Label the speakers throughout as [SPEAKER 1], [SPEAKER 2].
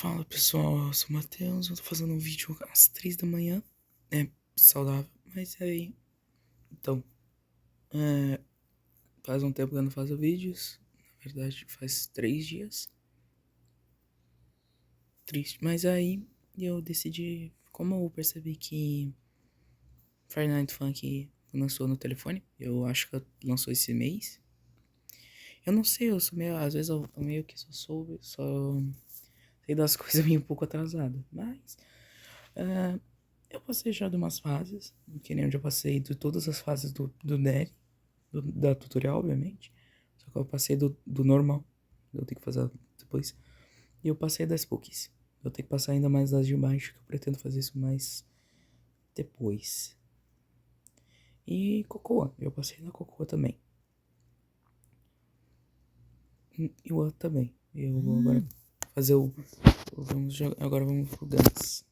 [SPEAKER 1] Fala pessoal, eu sou o Matheus, eu tô fazendo um vídeo às 3 da manhã. É saudável, mas é aí. Então, é, faz um tempo que eu não faço vídeos. Na verdade, faz 3 dias. Triste, mas aí eu decidi. Como eu percebi que Friday Night Funk lançou no telefone, eu acho que lançou esse mês. Eu não sei, eu sou meio. Às vezes eu meio que só sei das coisas meio um pouco atrasado, mas. é, Eu passei já de umas fases, que nem eu já passei de todas as fases do DER, da tutorial, obviamente. Só que eu passei do normal, eu tenho que fazer depois. E eu passei das Spookies. Eu tenho que passar ainda mais das de baixo, que eu pretendo fazer isso mais depois. E Cocoa, eu passei na Cocoa também. E o outro também. Eu vou agora fazer o. Agora vamos pro Gans.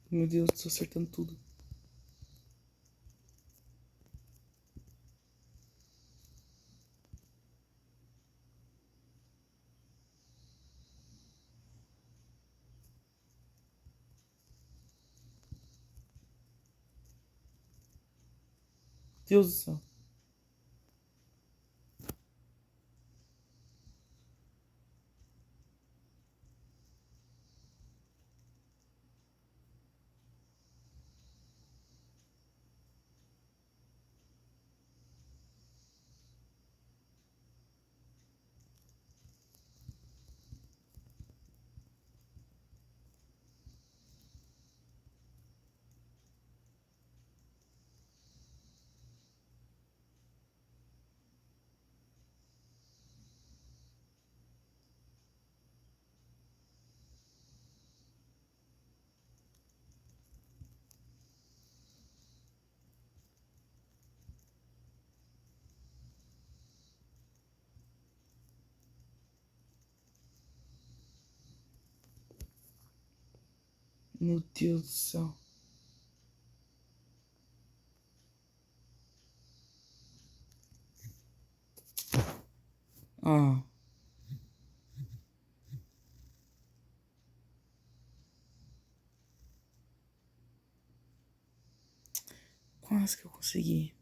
[SPEAKER 1] Meu Deus, tô acertando tudo. Deus do céu. Meu Deus do céu. Ah, quase que eu consegui.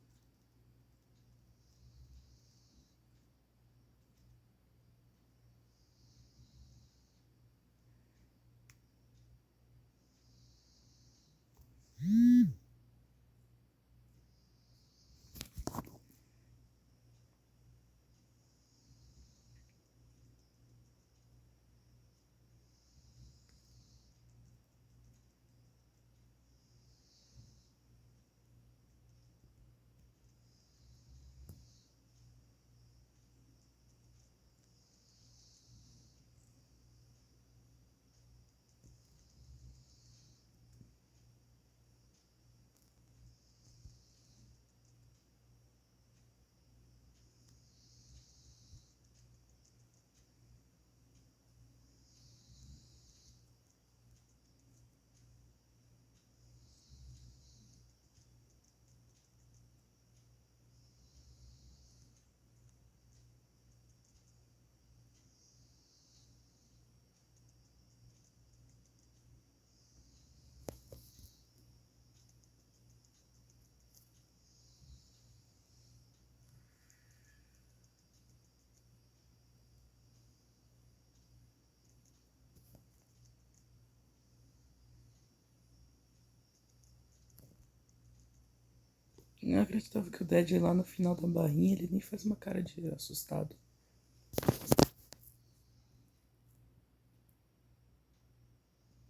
[SPEAKER 1] Não acreditava que o Dead lá no final da barrinha, ele nem faz uma cara de assustado.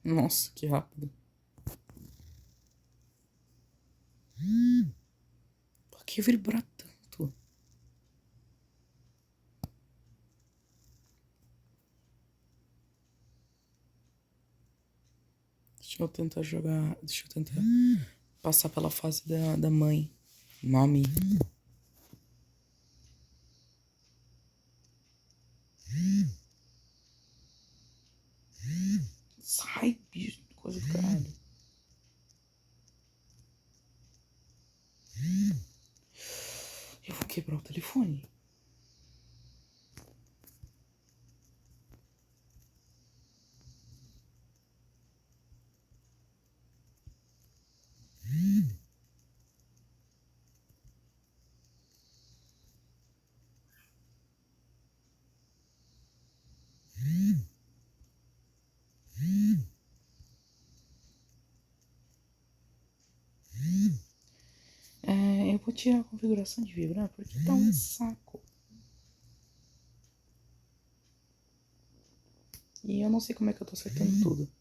[SPEAKER 1] Nossa, que rápido. Por que vibrar tanto? Deixa eu tentar jogar. Deixa eu tentar passar pela fase da mãe. Mommy. Sai, bicho. Coisa do caralho. Eu vou quebrar o telefone. Eu vou tirar a configuração de vibrar porque tá um saco. E eu não sei como é que eu tô acertando tudo.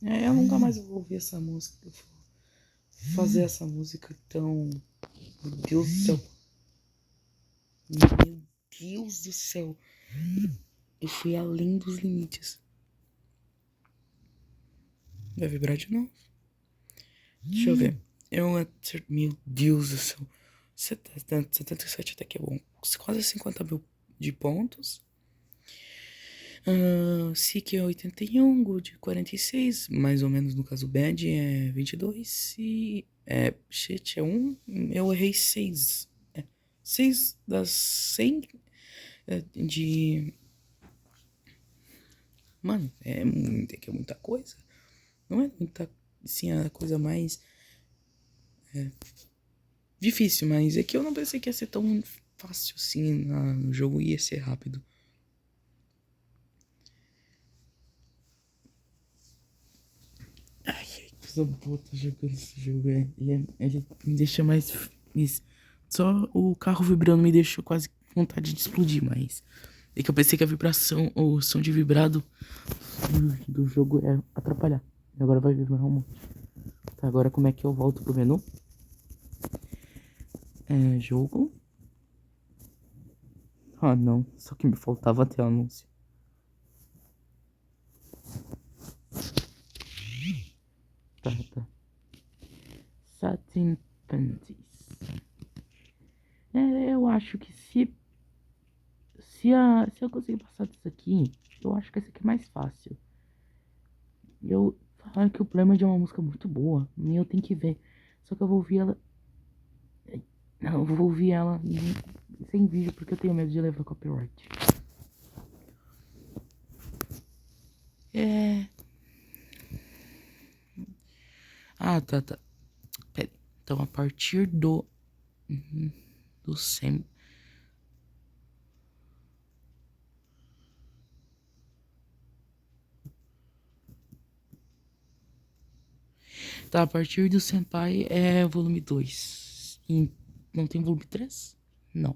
[SPEAKER 1] Eu nunca mais vou ouvir essa música. Eu vou fazer essa música tão. Meu Deus do céu. Meu Deus do céu. Eu fui além dos limites. Vai vibrar de novo. Deixa eu ver. Meu Deus do céu. 77 até que é bom. Quase 50 mil de pontos. Seek é 81, Good 46, mais ou menos no caso Bad é 22 e Shit é 1, eu errei 6. 6 das 100 de... Mano, que é muita coisa. Não é muita, assim, a coisa mais difícil, mas é que eu não pensei que ia ser tão fácil assim no jogo, ia ser rápido. Ai, coisa boa tô jogando esse jogo, ele me deixa mais feliz. Só o carro vibrando me deixou quase com vontade de explodir, mas é que eu pensei que a vibração, o som de vibrado do jogo é atrapalhar. E agora vai vibrar um monte. Tá, agora como é que eu volto pro menu? Jogo. Ah, não. Só que me faltava até o anúncio. Tá. Satin Panties. Eu acho que se eu conseguir passar disso aqui, eu acho que esse aqui é mais fácil. Eu falaram que o Playmobil é uma música muito boa, e eu tenho que ver. Só que eu vou ouvir ela. Não, eu vou ouvir ela sem vídeo porque eu tenho medo de levar copyright. Tá. Pera. Então a partir do 100. Tá, a partir do Senpai é volume 2. E não tem volume 3? Não.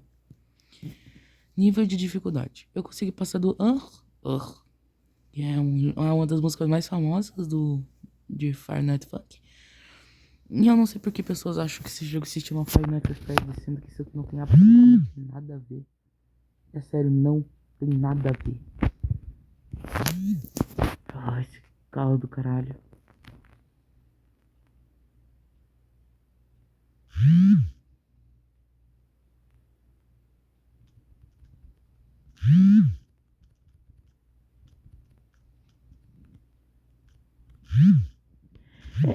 [SPEAKER 1] Nível de dificuldade. Eu consegui passar do que é uma das músicas mais famosas de Fire Night Funk. E eu não sei por que pessoas acham que esse jogo se chama Fire Night Funk, sendo que isso aqui não tem absolutamente nada a ver. É sério, não tem nada a ver. Ah, esse carro do caralho.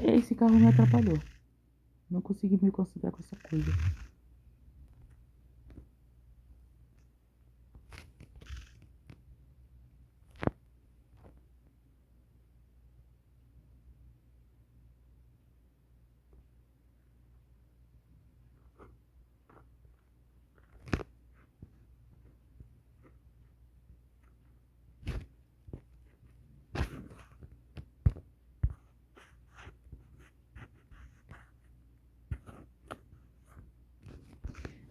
[SPEAKER 1] Esse carro me atrapalhou. Não consegui me concentrar com essa coisa.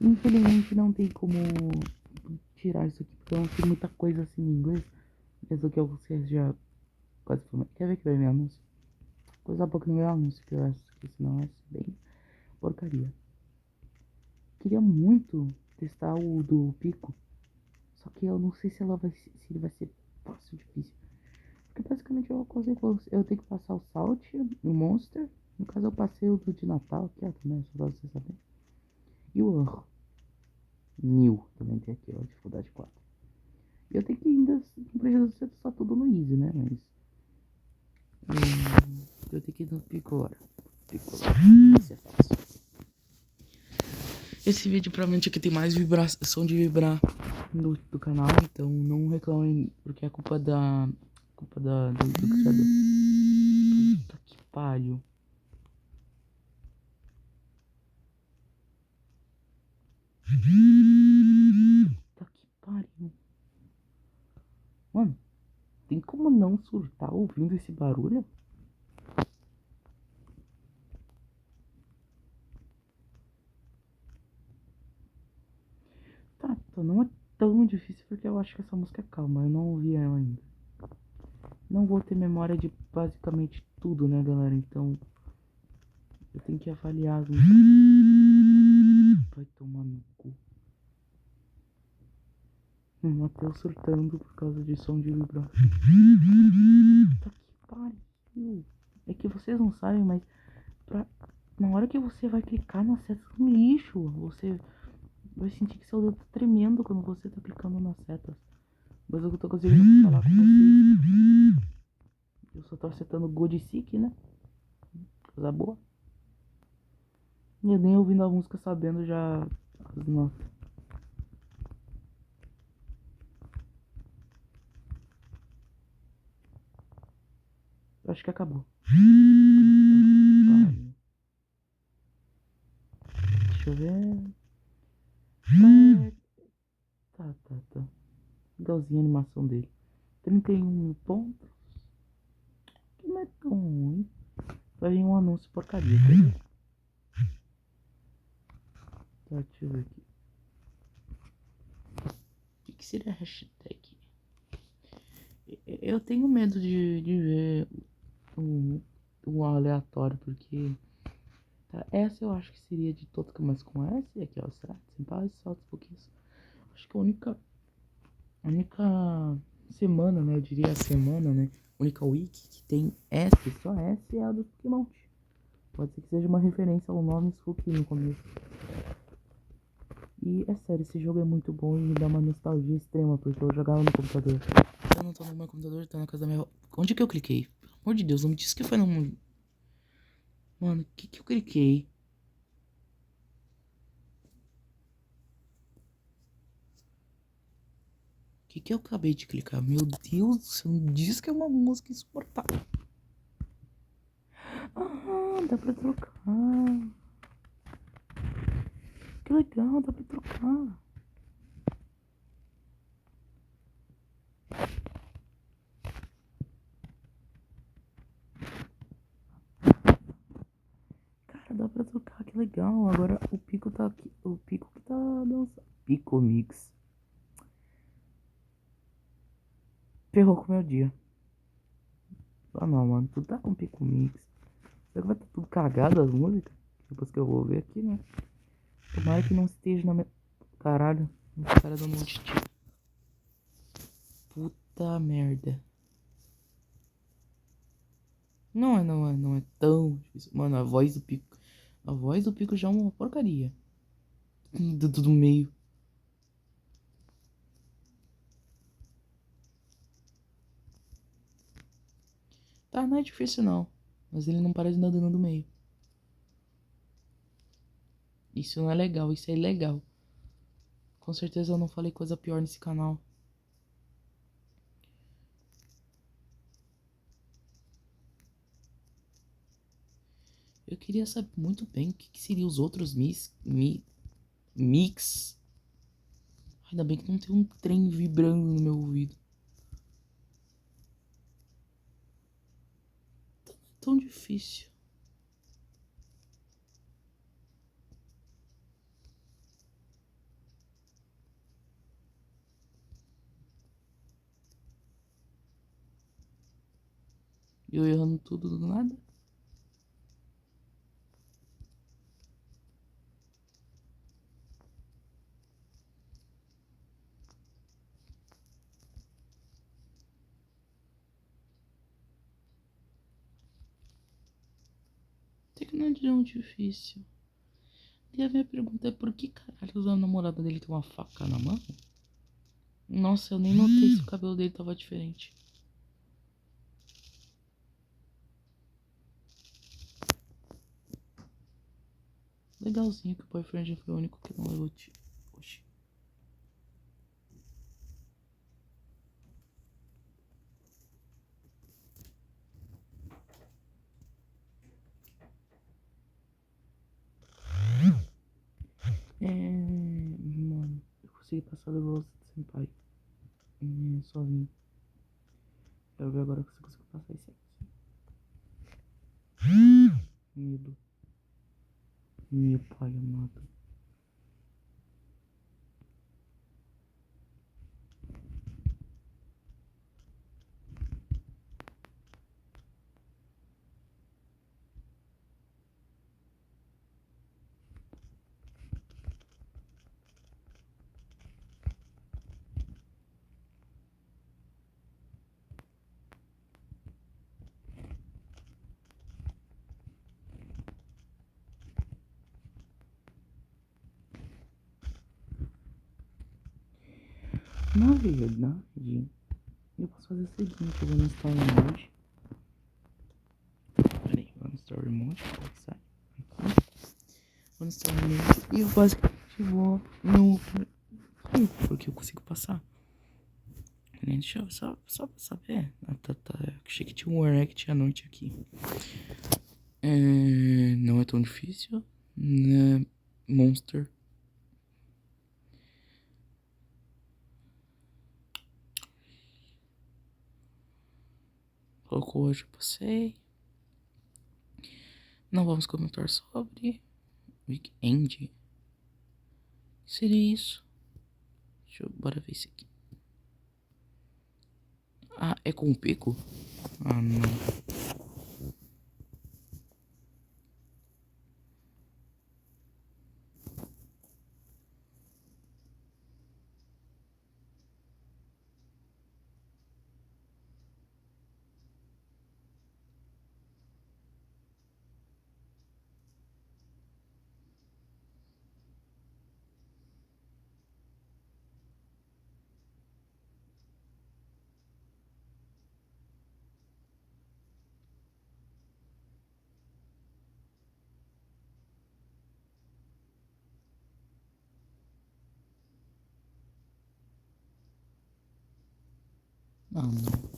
[SPEAKER 1] Infelizmente não tem como tirar isso aqui, porque eu não sei muita coisa assim em inglês. Essa aqui você já quase foi. Quer ver que vai ver anúncio? Coisa pouco não é anúncio, que eu acho que senão é bem porcaria. Queria muito testar o do Pico, só que eu não sei se ele vai ser fácil ou difícil. Porque basicamente eu tenho que passar o Salt, o Monster. No caso eu passei o do de Natal, que é também, só pra você saber. E o Anro. New também tem aqui, ó, dificuldade 4. E eu tenho que ainda, não precisa ser só tudo no Easy, né? Mas eu tenho que ir no Pico agora. Pico agora. Esse é fácil. Esse vídeo provavelmente aqui tem mais vibração de vibrar do canal, então não reclamem, porque é culpa do criador. Puta que pariu. Puta que pariu. Mano, tem como não surtar ouvindo esse barulho? Tá, então não é tão difícil porque eu acho que essa música é calma, eu não ouvi ela ainda. Não vou ter memória de basicamente tudo, né, galera? Então eu tenho que avaliar as músicas. Vai tomar no cu. Matheus surtando por causa de som de vibrar. Puta que pariu. É que vocês não sabem, mas na hora que você vai clicar nas setas no lixo, você vai sentir que seu dedo tá tremendo quando você tá clicando nas setas. Mas eu tô conseguindo falar com vocês. Eu só tô acertando Good Sick, né? Coisa boa. E eu nem ouvindo a música sabendo já as notas. Eu acho que acabou. Deixa eu ver. Tá. Legalzinha a animação dele. 31 mil pontos. Que não é tão ruim. Vai vir um anúncio porcaria, tá vendo? Tá, deixa eu ver aqui. O que seria a hashtag? Eu tenho medo de ver o aleatório, porque tá, essa eu acho que seria de todas, mas com essa e aqui, ó, será? Sem paz, saltos pouquinhos. Acho que a única semana, né? Eu diria a semana, né? Única week que tem S, só S é a do Pokémon. Pode ser que seja uma referência ao nome Suki no começo. E é sério, esse jogo é muito bom e me dá uma nostalgia extrema, porque eu jogava no computador. Eu não tô no meu computador, tô na casa da minha avó. Onde que eu cliquei? Pelo amor de Deus, não me disse que foi no... Mano, o que eu cliquei? O que eu acabei de clicar? Meu Deus do céu, me diz que é uma música insuportável. Ah, dá pra trocar. Que legal, dá pra trocar. Cara, dá pra trocar, que legal. Agora o Pico tá aqui. O Pico que tá dançando. Pico Mix. Ferrou com o meu dia. Ah não, mano. Tu tá com Pico Mix. Será que vai estar tudo cagado as músicas? Depois que eu vou ver aqui, né? Tomara que não esteja na minha... Caralho. Os caras dando um monte de tiro. Puta merda. Não é tão difícil. Mano, a voz do Pico. A voz do Pico já é uma porcaria. Do meio. Tá, não é difícil não. Mas ele não parece nada do meio. Isso não é legal, isso é ilegal. Com certeza eu não falei coisa pior nesse canal. Eu queria saber muito bem o que seriam os outros mix. Ainda bem que não tem um trem vibrando no meu ouvido. Tão difícil. E eu errando tudo do nada. Até que não é tão difícil. E a minha pergunta é por que caralho a namorada dele tem uma faca na mão? Nossa, eu nem notei se o cabelo dele tava diferente. Legalzinho que o boyfriend foi o único que não levou tiro. Oxi. Mano, eu consegui passar da velocidade sem pai. Sozinho. Quero ver agora se eu consigo passar isso aqui. Medo. Meu pai amado. Na verdade, eu posso fazer o seguinte, eu vou no Story Mode. Peraí, eu vou no Story Mode, sai. Aqui. Vou no Story Mode e eu basicamente vou no... Porque eu consigo passar. Deixa eu só pra saber. Achei que tinha um React à noite aqui. Não é tão difícil. Né? Monster. Colocou hoje, eu passei. Não vamos comentar sobre. Weekend. O que seria isso? Bora ver isso aqui. Ah, é com o pico? Ah, não. Ah, não.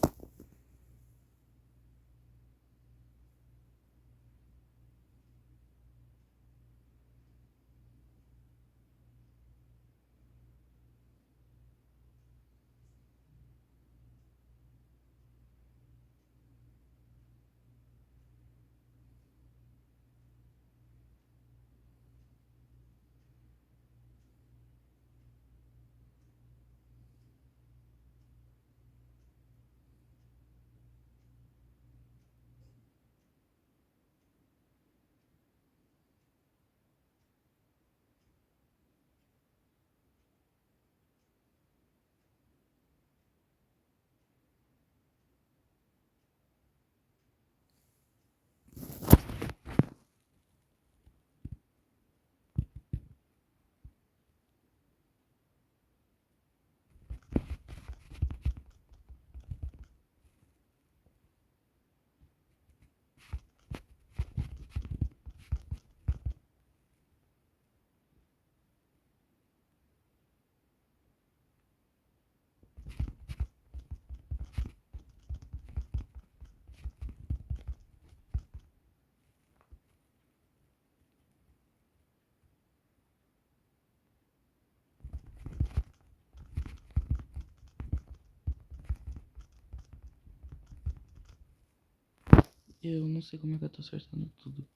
[SPEAKER 1] Eu não sei como é que eu tô acertando tudo.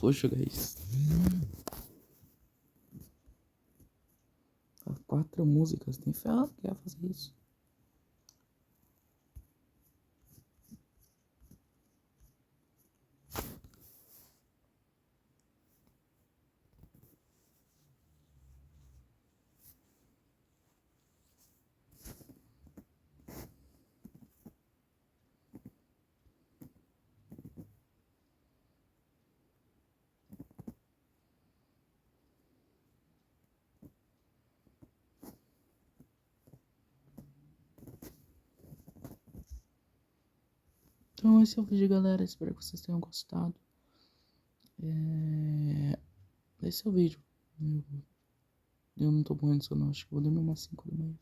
[SPEAKER 1] Poxa, guys. 4 músicas, tem ferrado que ia fazer isso. Então esse é o vídeo, galera. Espero que vocês tenham gostado. Esse é o vídeo. Eu não tô morrendo de sono, acho que vou dormir umas 5 da manhã.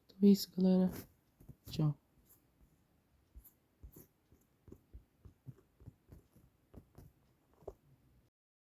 [SPEAKER 1] Então é isso, galera. Tchau.